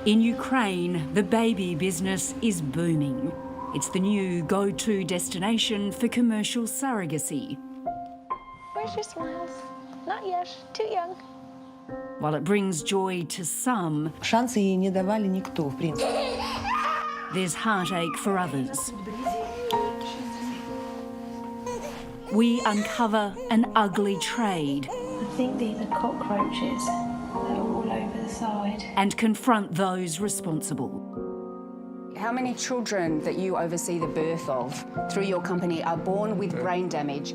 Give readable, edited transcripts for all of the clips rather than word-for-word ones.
In Ukraine, the baby business is booming. It's the new go-to destination for commercial surrogacy. Where's your smiles? Not yet. Too young. While it brings joy to some, Шансы ей не давали никто, в принципе. there's heartache for others. We uncover an ugly trade I think these are cockroaches. They're all over the side. and confront those responsible. How many children that you oversee the birth of through your company are born with brain damage?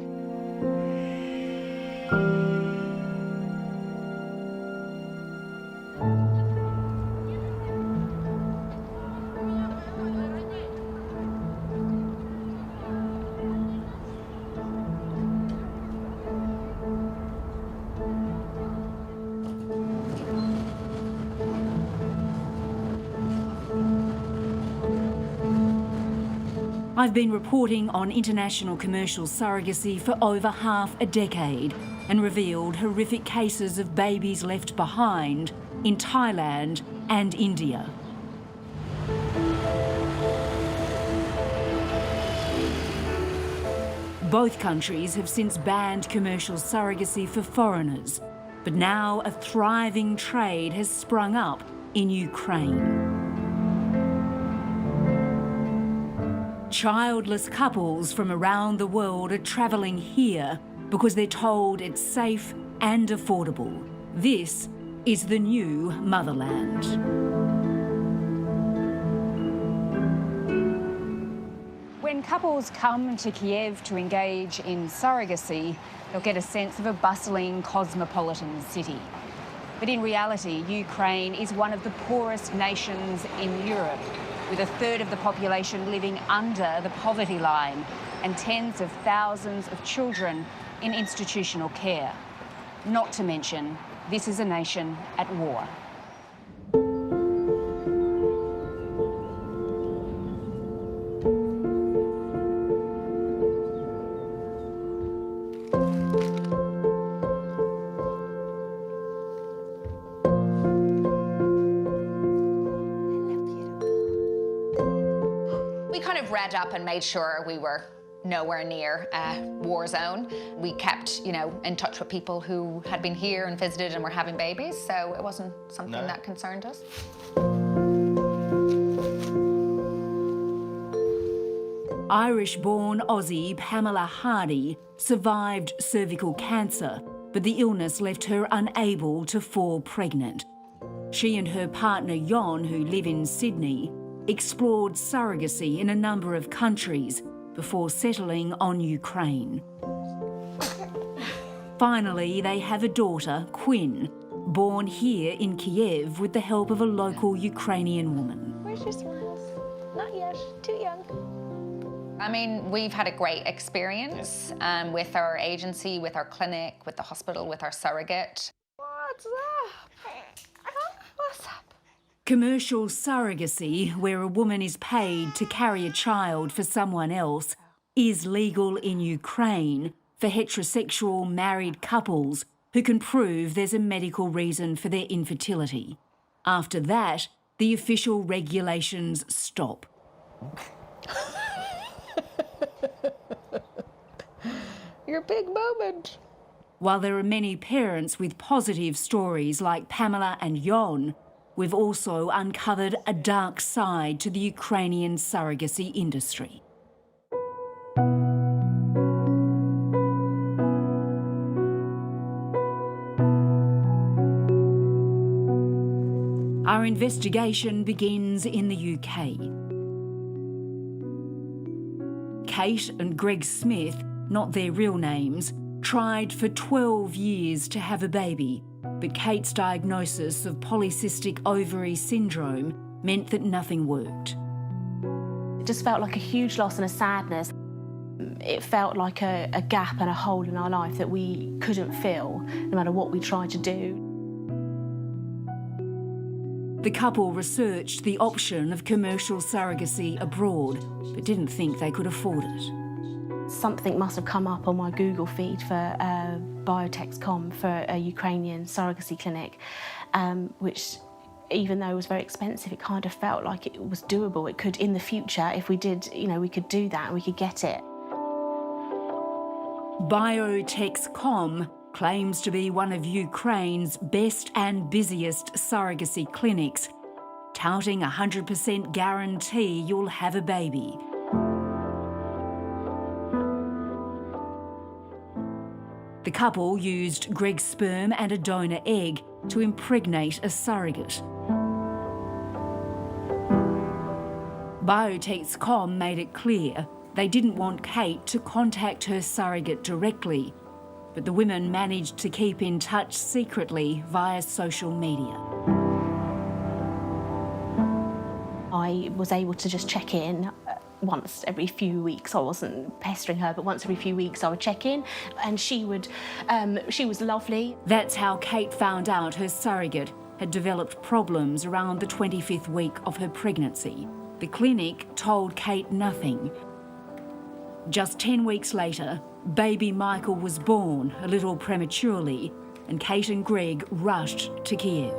I've been reporting on international commercial surrogacy for over half a decade and revealed horrific cases of babies left behind in Thailand and India. Both countries have since banned commercial surrogacy for foreigners, but now a thriving trade has sprung up in Ukraine. Childless couples from around the world are travelling here because they're told it's safe and affordable. This is the new motherland. When couples come to Kiev to engage in surrogacy, they'll get a sense of a bustling cosmopolitan city. But in reality, Ukraine is one of the poorest nations in Europe, with a third of the population living under the poverty line and tens of thousands of children in institutional care. Not to mention, this is a nation at war. We kind of read up and made sure we were nowhere near a war zone. We kept, in touch with people who had been here and visited and were having babies, so it wasn't something that concerned us. Irish-born Aussie Pamela Hardy survived cervical cancer, but the illness left her unable to fall pregnant. She and her partner Jon, who live in Sydney, explored surrogacy in a number of countries before settling on Ukraine. Finally, they have a daughter, Quinn, born here in Kiev with the help of a local Ukrainian woman. Where's your smiles? Not yet. Too young. I mean, we've had a great experience with our agency, with our clinic, with the hospital, with our surrogate. What's up? What's up? Commercial surrogacy, where a woman is paid to carry a child for someone else, is legal in Ukraine for heterosexual married couples who can prove there's a medical reason for their infertility. After that, the official regulations stop. Your big moment. While there are many parents with positive stories like Pamela and Jon, we've also uncovered a dark side to the Ukrainian surrogacy industry. Our investigation begins in the UK. Kate and Greg Smith, not their real names, tried for 12 years to have a baby, but Kate's diagnosis of polycystic ovary syndrome meant that nothing worked. It just felt like a huge loss and a sadness. It felt like a gap and a hole in our life that we couldn't fill, no matter what we tried to do. The couple researched the option of commercial surrogacy abroad, but didn't think they could afford it. Something must have come up on my Google feed for biotech.com for a Ukrainian surrogacy clinic, which even though it was very expensive, it kind of felt like it was doable. It could, in the future, if we did, we could do that and we could get it. Biotexcom claims to be one of Ukraine's best and busiest surrogacy clinics, touting 100% guarantee you'll have a baby. The couple used Greg's sperm and a donor egg to impregnate a surrogate. Biotexcom made it clear they didn't want Kate to contact her surrogate directly, but the women managed to keep in touch secretly via social media. I was able to just check in once every few weeks. I wasn't pestering her, but once every few weeks I would check in, and she was lovely. That's how Kate found out her surrogate had developed problems around the 25th week of her pregnancy. The clinic told Kate nothing. Just 10 weeks later, baby Michael was born a little prematurely, and Kate and Greg rushed to Kiev.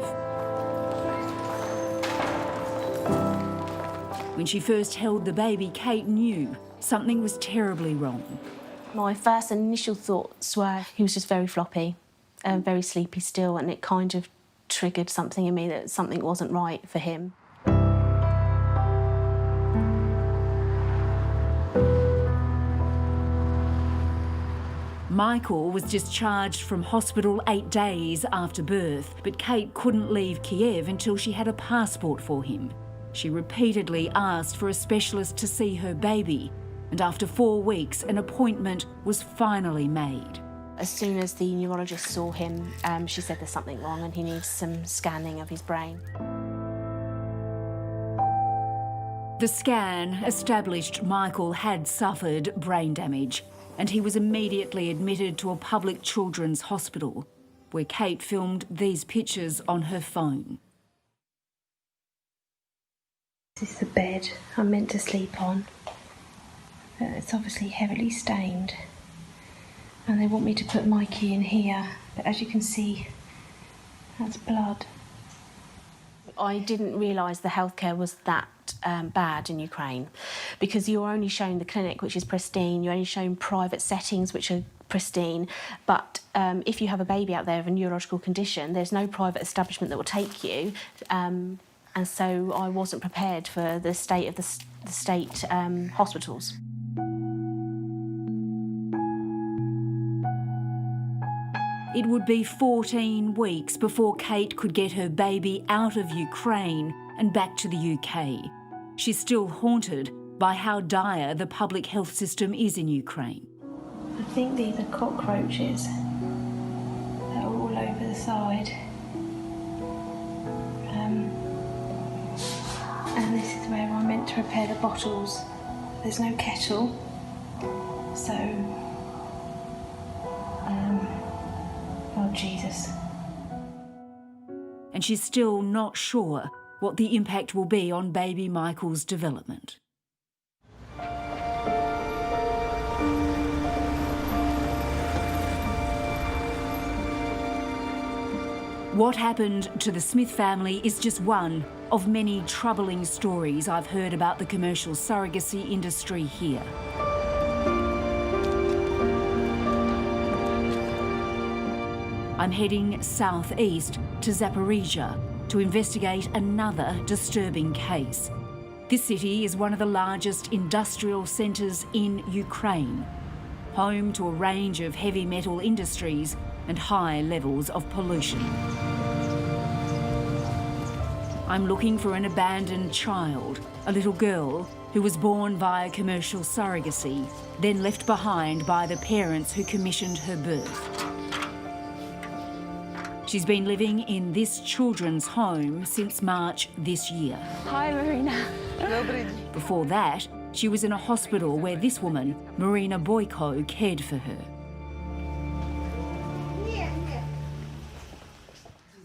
When she first held the baby, Kate knew something was terribly wrong. My first initial thoughts were he was just very floppy and very sleepy still, and it kind of triggered something in me that something wasn't right for him. Michael was discharged from hospital 8 days after birth, but Kate couldn't leave Kiev until she had a passport for him. She repeatedly asked for a specialist to see her baby, and after 4 weeks, an appointment was finally made. As soon as the neurologist saw him, she said there's something wrong and he needs some scanning of his brain. The scan established Michael had suffered brain damage, and he was immediately admitted to a public children's hospital, where Kate filmed these pictures on her phone. This is the bed I'm meant to sleep on. It's obviously heavily stained. And they want me to put Mikey in here, but as you can see, that's blood. I didn't realise the healthcare was that bad in Ukraine, because you're only shown the clinic, which is pristine, you're only shown private settings, which are pristine, but if you have a baby out there of a neurological condition, there's no private establishment that will take you, and so I wasn't prepared for the state of the state hospitals. It would be 14 weeks before Kate could get her baby out of Ukraine and back to the UK. She's still haunted by how dire the public health system is in Ukraine. I think these are cockroaches. They're all over the side. And this is where I'm meant to prepare the bottles. There's no kettle, so oh Jesus. And she's still not sure what the impact will be on baby Michael's development. What happened to the Smith family is just one of many troubling stories I've heard about the commercial surrogacy industry here. I'm heading southeast to Zaporizhia to investigate another disturbing case. This city is one of the largest industrial centres in Ukraine, home to a range of heavy metal industries and high levels of pollution. I'm looking for an abandoned child, a little girl who was born via commercial surrogacy, then left behind by the parents who commissioned her birth. She's been living in this children's home since March this year. Hi, Marina. Before that, she was in a hospital where this woman, Marina Boyko, cared for her.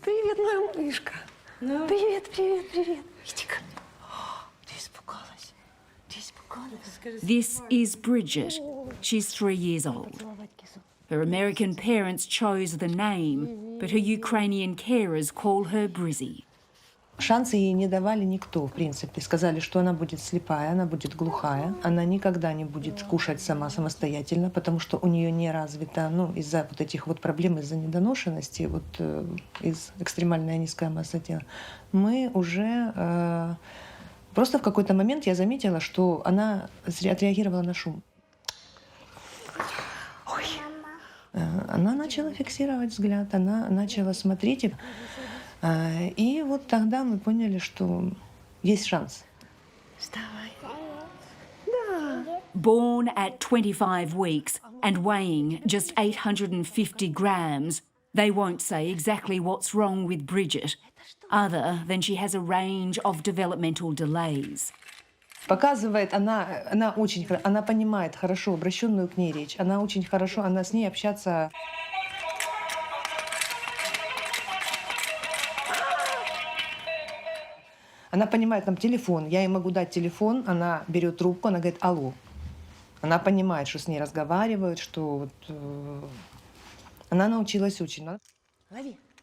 Привет, моя малышка. Привет, привет, привет. Иди ко мне. Ты испугалась. Ты испугалась. This is Bridget. She's 3 years old. Her American parents chose the name, but her Ukrainian carers call her Brizzy. Шансы ей не давали никто, в принципе. Сказали, что она будет слепая, она будет глухая, она никогда не будет кушать сама самостоятельно, потому что у нее не развита, из-за вот этих вот проблем, из-за недоношенности, из экстремальная низкая масса тела. Мы уже... Просто в какой-то момент я заметила, что она отреагировала на шум. Она начала фиксировать взгляд, она начала смотреть. И вот тогда мы поняли, что есть шанс. Born at 25 weeks and weighing just 850 grams, they won't say exactly what's wrong with Bridget, other than she has a range of developmental delays. Показывает, она очень хорошо, она понимает хорошо обращенную к ней речь, она очень хорошо, она с ней общаться... Она понимает там телефон, я ей могу дать телефон, она берет трубку, она говорит «алло». Она понимает, что с ней разговаривают, что она научилась очень.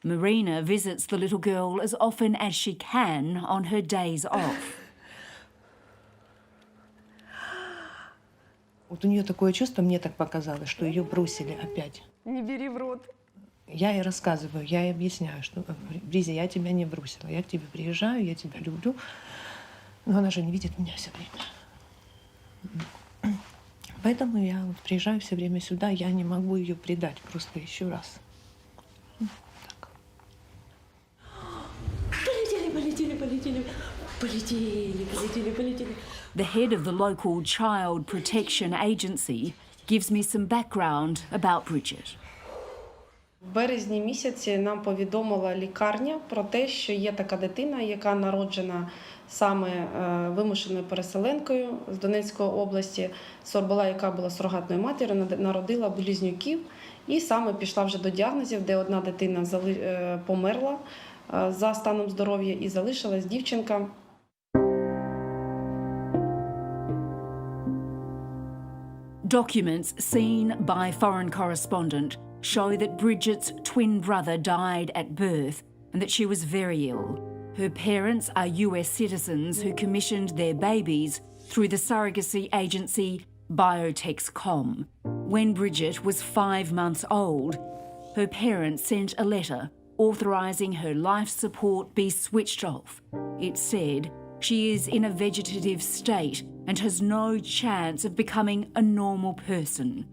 Marina visits the little girl as often as she can on her days off. Вот у нее такое чувство, мне так показалось, что ее бросили опять. Не бери в рот. Я ей рассказываю, я ей объясняю, что Бризя, я тебя не бросила, я к тебе приезжаю, я тебя люблю, но она же не видит меня все время. Поэтому я приезжаю все время сюда, я не могу ее предать просто еще раз. Так. Полетели. The head of the local child protection agency gives me some background about Bridget. В березні місяці нам повідомила лікарня про те, що є така дитина, яка народжена саме вимушеною переселенкою з Донецької області, яка була сурогатною матір'ю, народила близнюків і саме пішла вже до діагнозів, де одна дитина померла за станом здоров'я і залишилась дівчинка. Documents seen by foreign correspondent show that Bridget's twin brother died at birth and that she was very ill. Her parents are US citizens who commissioned their babies through the surrogacy agency Biotexcom. When Bridget was 5 months old, her parents sent a letter authorising her life support be switched off. It said she is in a vegetative state and has no chance of becoming a normal person.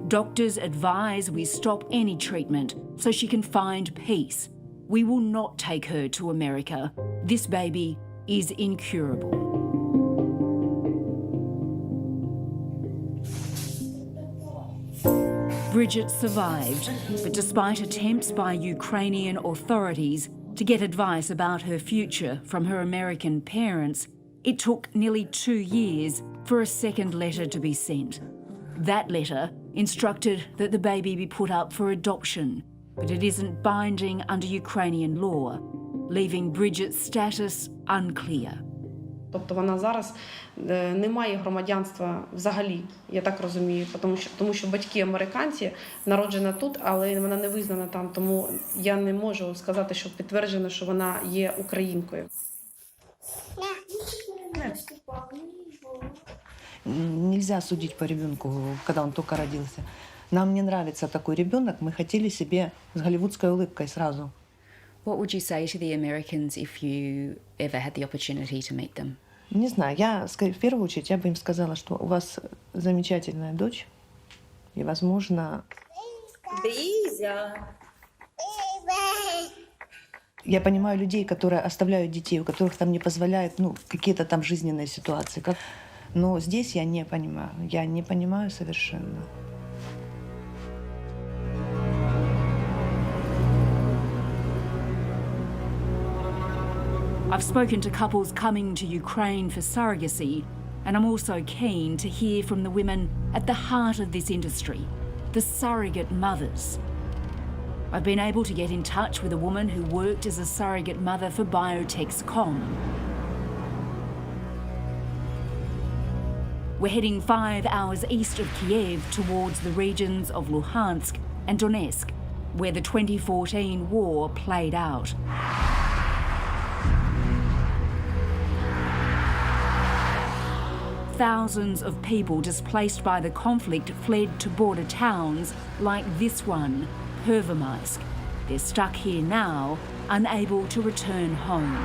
Doctors advise we stop any treatment so she can find peace. We will not take her to America. This baby is incurable. Bridget survived, but despite attempts by Ukrainian authorities to get advice about her future from her American parents, it took nearly 2 years for a second letter to be sent. That letter instructed that the baby be put up for adoption, but it isn't binding under Ukrainian law, leaving Bridget's status unclear. Тобто вона зараз не має громадянства взагалі, я так розумію, тому що батьки американці, народжена тут, але вона не визнана там, тому я не можу сказати, що підтверджено, що вона є українкою. Нельзя судить по ребенку, когда он только родился. Нам не нравится такой ребенок, мы хотели себе с голливудской улыбкой сразу. What would you say to the Americans if you ever had the opportunity to meet them? Не знаю, в первую очередь я бы им сказала, что у вас замечательная дочь, и, возможно... Я понимаю людей, которые оставляют детей, у которых там не позволяют, какие-то там жизненные ситуации. Но здесь я не понимаю совершенно. I've spoken to couples coming to Ukraine for surrogacy, and I'm also keen to hear from the women at the heart of this industry, the surrogate mothers. I've been able to get in touch with a woman who worked as a surrogate mother for Biotexcom. We're heading 5 hours east of Kiev towards the regions of Luhansk and Donetsk, where the 2014 war played out. thousands of people displaced by the conflict fled to border towns like this one, Pervomaisk. They're stuck here now, unable to return home.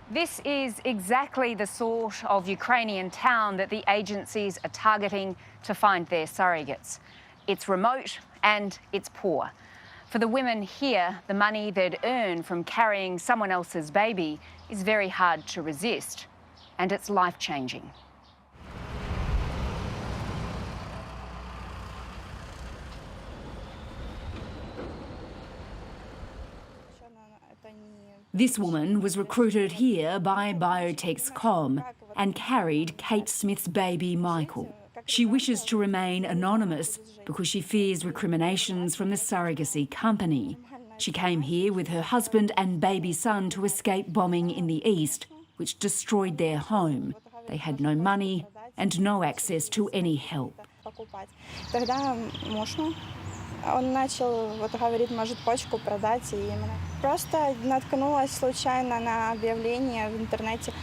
This is exactly the sort of Ukrainian town that the agencies are targeting to find their surrogates. It's remote and it's poor. For the women here, the money they'd earn from carrying someone else's baby is very hard to resist, and it's life-changing. This woman was recruited here by Biotechs.com and carried Kate Smith's baby Michael. She wishes to remain anonymous because she fears recriminations from the surrogacy company. She came here with her husband and baby son to escape bombing in the east, which destroyed their home. They had no money and no access to any help. Он начал, вот говорит, может почку продать. И просто наткнулась случайно на объявление в интернете.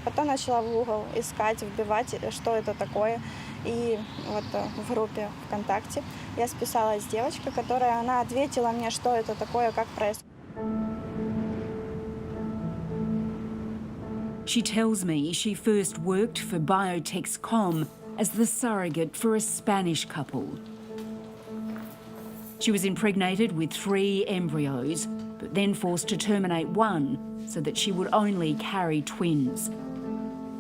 Потом начала в Google искать, вбивать, что это такое. И вот в группе ВКонтакте я списалась с девочкой, она ответила мне, что это такое, как происходит. She tells me she first worked for Biotechs.com as the surrogate for a Spanish couple. She was impregnated with 3 embryos, but then forced to terminate one so that she would only carry twins.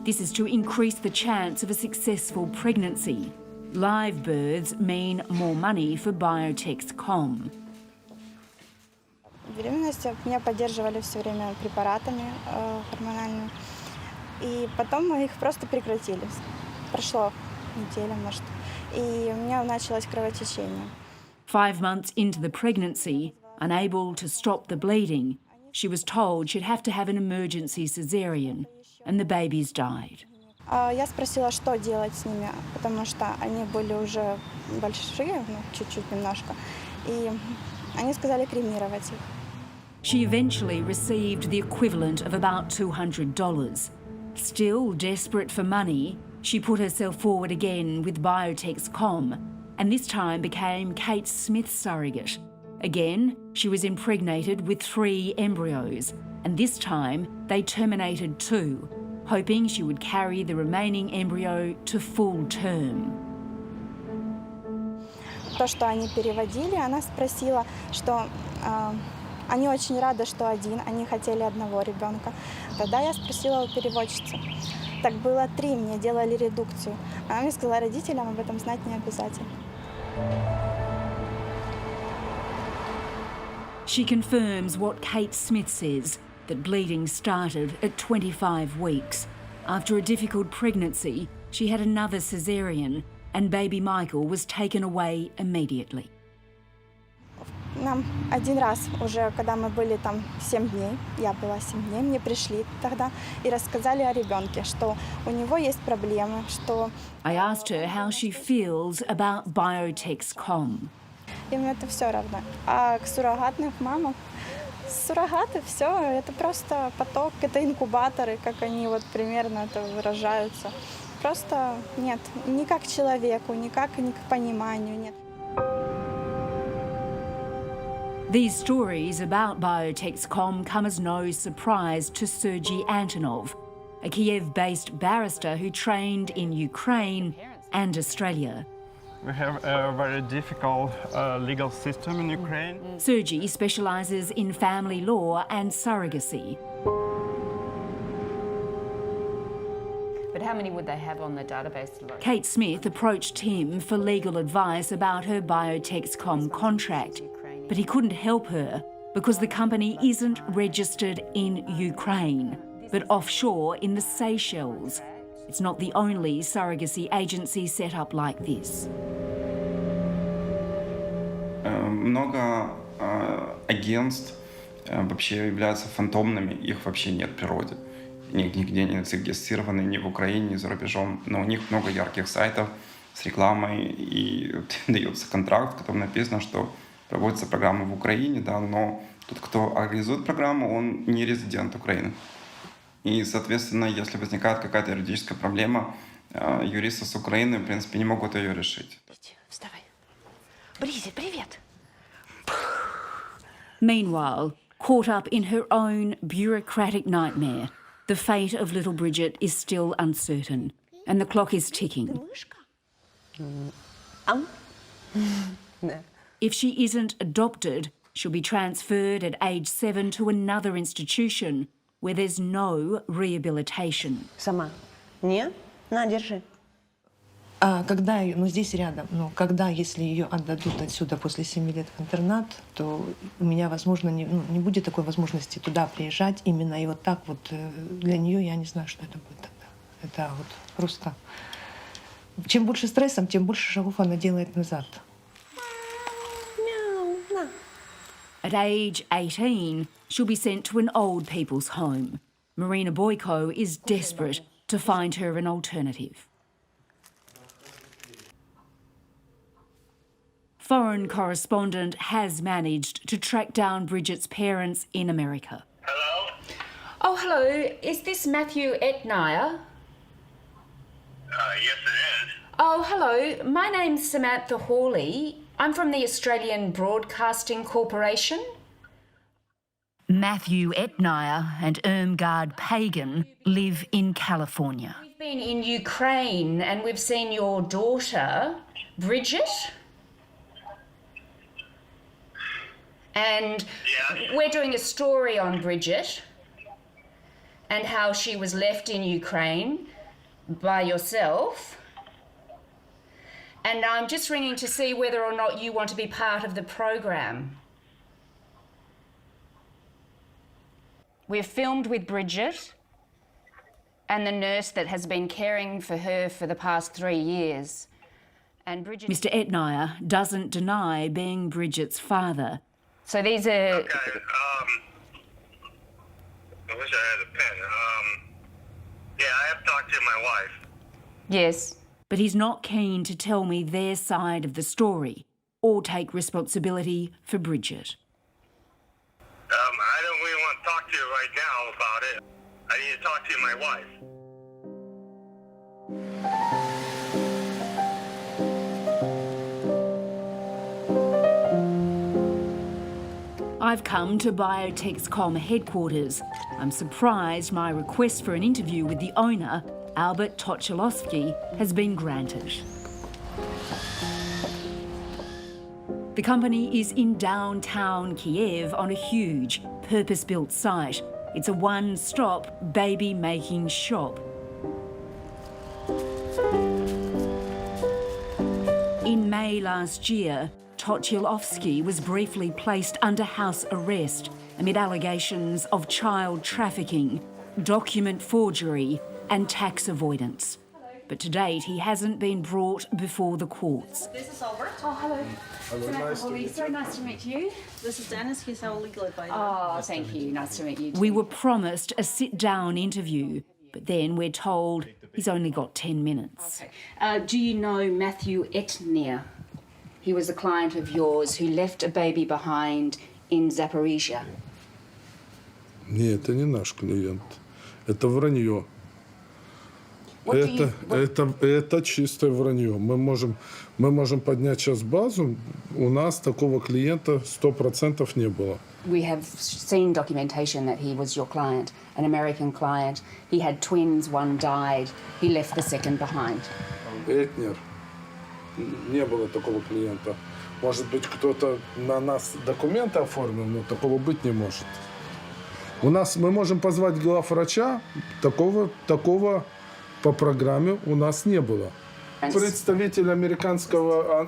This is to increase the chance of a successful pregnancy. Live births mean more money for Biotechs.com. Беременность меня поддерживали все время препаратами гормональными. И потом мы их просто прекратили. Прошло неделя, может. И у меня началось кровотечение. 5 months into the pregnancy, unable to stop the bleeding, she was told she'd have to have an emergency caesarean, and the babies died. Я спросила, что делать с ними, потому что они были уже большие, чуть-чуть немножко, и они сказали кремировать их. She eventually received the equivalent of about $200. Still desperate for money, she put herself forward again with Biotechs.com, and this time became Kate Smith's surrogate. Again, she was impregnated with 3 embryos, and this time they terminated 2, hoping she would carry the remaining embryo to full term. То, что они переводили, она спросила, что они очень рады, что один, они хотели одного ребенка. Тогда я спросила у переводчицы. Так было 3, мне делали редукцию. Она мне сказала, родителям об этом знать не обязательно. She confirms what Kate Smith says, that bleeding started at 25 weeks. After a difficult pregnancy, she had another caesarean, and baby Michael was taken away immediately. Нам один раз уже, когда мы были там 7 дней, я была 7 дней, мне пришли тогда и рассказали о ребенке, что у него есть проблемы, что... I asked her how she feels about Biotechs.com. Им это все равно. А к суррогатным мамам, суррогаты, все, это просто поток, это инкубаторы, как они вот примерно это выражаются. Просто нет, ни как к человеку, ни к пониманию, нет. These stories about Biotechs.com come as no surprise to Sergei Antonov, a Kiev-based barrister who trained in Ukraine and Australia. We have a very difficult legal system in Ukraine. Sergei specialises in family law and surrogacy. But how many would they have on the database? Kate Smith approached him for legal advice about her Biotechs.com contract, but he couldn't help her because the company isn't registered in Ukraine, but offshore in the Seychelles. It's not the only surrogacy agency set up like this. Много агентств вообще являются фантомными, их вообще нет в природе. Нигде не зарегистрированы ни в Украине, ни за рубежом, но у них много ярких сайтов с рекламой, и дается контракт, в котором написано, что проводится программа в Украине, да, но Тот, кто организует программу, он не резидент Украины. И, соответственно, если возникает какая-то юридическая проблема, юристы с Украины, в принципе, не могут ее решить. Вставай. Бризи, привет. Meanwhile, caught up in her own bureaucratic nightmare, the fate of little Bridget is still uncertain, and the clock is ticking. If she isn't adopted, she'll be transferred at age 7 to another institution where there's no rehabilitation. Сама. Не? На, держи. А когда, здесь рядом, когда, если ее отдадут отсюда после 7 лет в интернат, то у меня, возможно, не будет такой возможности туда приезжать именно и вот так вот. Для нее я не знаю, что это будет тогда. Это вот просто... Чем больше стрессом, тем больше шагов она делает назад. At age 18, she'll be sent to an old people's home. Marina Boyko is desperate to find her an alternative. Foreign correspondent has managed to track down Bridget's parents in America. Hello? Oh, hello. Is this Matthew Etnier? Yes, it is. Oh, hello. My name's Samantha Hawley. I'm from the Australian Broadcasting Corporation. Matthew Etnier and Irmgard Pagan live in California. We've been in Ukraine and we've seen your daughter, Bridget. And we're doing a story on Bridget and how she was left in Ukraine by yourself. And I'm just ringing to see whether or not you want to be part of the program. We've filmed with Bridget and the nurse that has been caring for her for the past 3 years. And Bridget... Mr. Etnier doesn't deny being Bridget's father. So these are... Okay, I wish I had a pen. Yeah, I have talked to my wife. Yes. But he's not keen to tell me their side of the story or take responsibility for Bridget. I don't really want to talk to you right now about it. I need to talk to my wife. I've come to Biotechscom headquarters. I'm surprised my request for an interview with the owner, Albert Tochilovsky, has been granted. The company is in downtown Kiev on a huge, purpose-built site. It's a one-stop baby-making shop. In May last year, Tochilovsky was briefly placed under house arrest amid allegations of child trafficking, document forgery and tax avoidance. But to date, he hasn't been brought before the courts. This is Albert. Oh, hello. So nice to meet you. This is Dennis. He's our legal advisor. Oh, thank you. Nice to meet you too. We were promised a sit-down interview, but then we're told he's only got 10 minutes. Okay. Do you know Matthew Etnier? He was a client of yours who left a baby behind in Zaporizhia. Нет, это не наш клиент. Это вранье. Это чистое вранье. Мы можем поднять сейчас базу. У нас такого клиента 100% не было. We have seen documentation that he was your client, an American client. He had twins, one died. He left the second behind. Этнер. Не было такого клиента. Может быть, кто-то на нас документы оформил, но такого быть не может. Мы можем позвать главврача, такого по программе у нас не было. Представитель американского,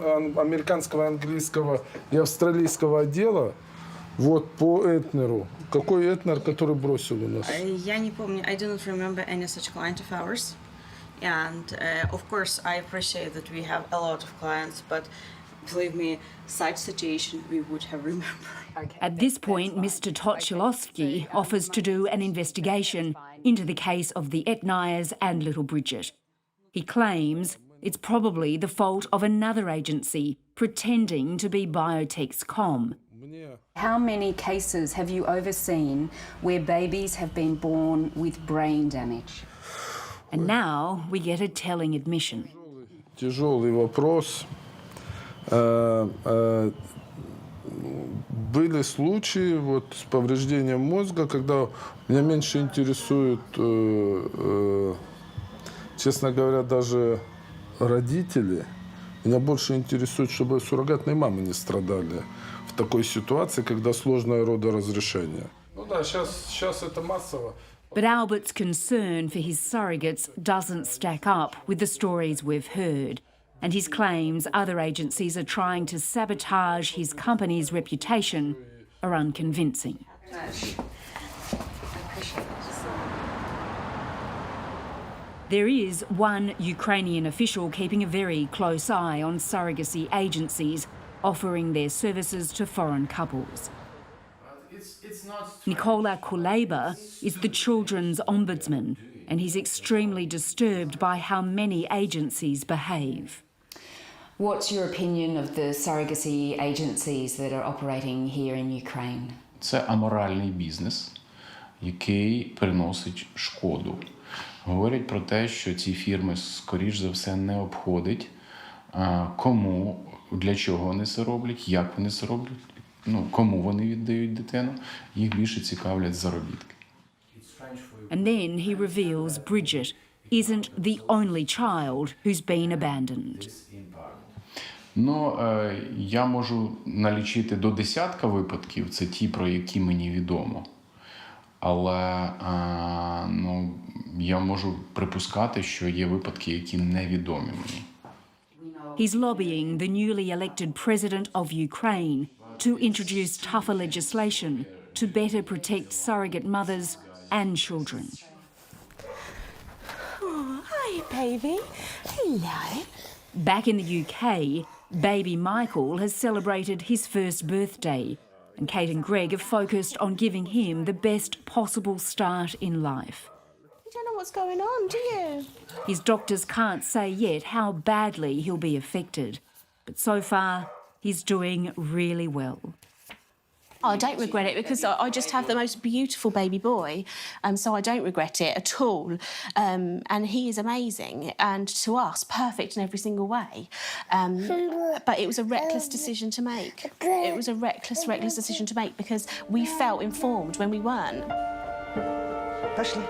английского и австралийского отдела вот по Этнеру. Какой Этнер, который бросил у нас? Я не помню. I do not remember any such client of ours. And of course, I appreciate that we have a lot of clients, but believe me, such situation we would have remembered. Okay. At this point, Mr. Tochilovsky offers to do an investigation into the case of the Etniers and little Bridget. He claims it's probably the fault of another agency pretending to be Biotechscom. How many cases have you overseen where babies have been born with brain damage? And now we get a telling admission. Тяжелый вопрос. Были случаи вот с повреждением мозга, когда меня меньше интересуют, честно говоря, даже родители. Меня больше интересует, чтобы суррогатные мамы не страдали в такой ситуации, когда сложное родоразрешение. Ну да, сейчас это массово. But Albert's concern for his surrogates doesn't stack up with the stories we've heard, and his claims other agencies are trying to sabotage his company's reputation are unconvincing. There is one Ukrainian official keeping a very close eye on surrogacy agencies offering their services to foreign couples. Nikola Kuleba is the children's ombudsman, and he's extremely disturbed by how many agencies behave. What's your opinion of the surrogacy agencies that are operating here in Ukraine? Це аморальний бізнес, який приносить шкоду. Говорять про те, що ці фірми, скоріш за все, не обходять, кому, для чого вони це роблять, як вони це роблять, кому вони віддають дитину, їх більше цікавлять заробітки. And then he reveals Bridget isn't the only child who's been abandoned. Я можу налічити до 10 випадків, це ті, про які мені відомо. Але, я можу припускати, що є випадки, які невідомі мені. He's lobbying the newly elected president of Ukraine to introduce tougher legislation to better protect surrogate mothers and children. Oh, hi, baby. Hello. Back in the UK, baby Michael has celebrated his first birthday, and Kate and Greg have focused on giving him the best possible start in life. You don't know what's going on, do you? His doctors can't say yet how badly he'll be affected, but so far he's doing really well. I don't regret it because I just have the most beautiful baby boy, so I don't regret it at all. And he is amazing and to us perfect in every single way. But it was a reckless decision to make. It was a reckless decision to make because we felt informed when we weren't. Пошли.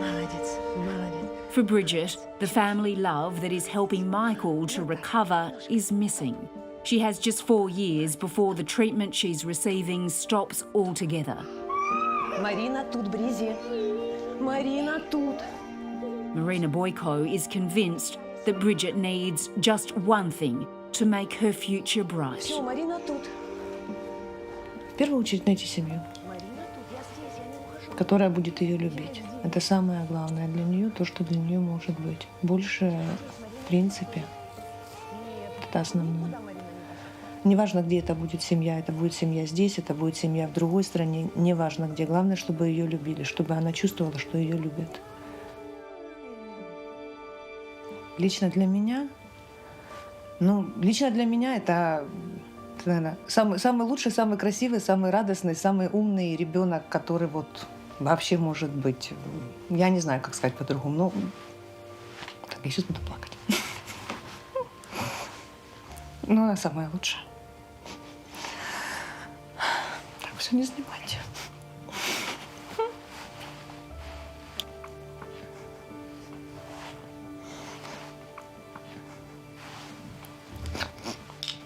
Молодец, молодец. For Bridget, the family love that is helping Michael to recover is missing. She has just 4 years before the treatment she's receiving stops altogether. Марина тут, Бризи. Марина тут. Marina Boyko is convinced that Bridget needs just one thing to make her future bright. Все, Марина тут. В первую очередь найти семью, которая будет ее любить. Это самое главное для нее, то, что для нее может быть. Больше, в принципе, это основное. Неважно, где это будет семья здесь, это будет семья в другой стране, неважно где. Главное, чтобы ее любили, чтобы она чувствовала, что ее любят. Лично для меня это, наверное, самый лучший, самый красивый, самый радостный, самый умный ребенок, который вот вообще может быть. Я не знаю, как сказать по-другому, но так, я сейчас буду плакать. Но она самая лучшая. Так, все не снимайте.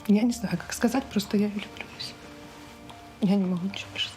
Я не знаю, как сказать, просто я ее люблю. Я не могу ничего больше сказать.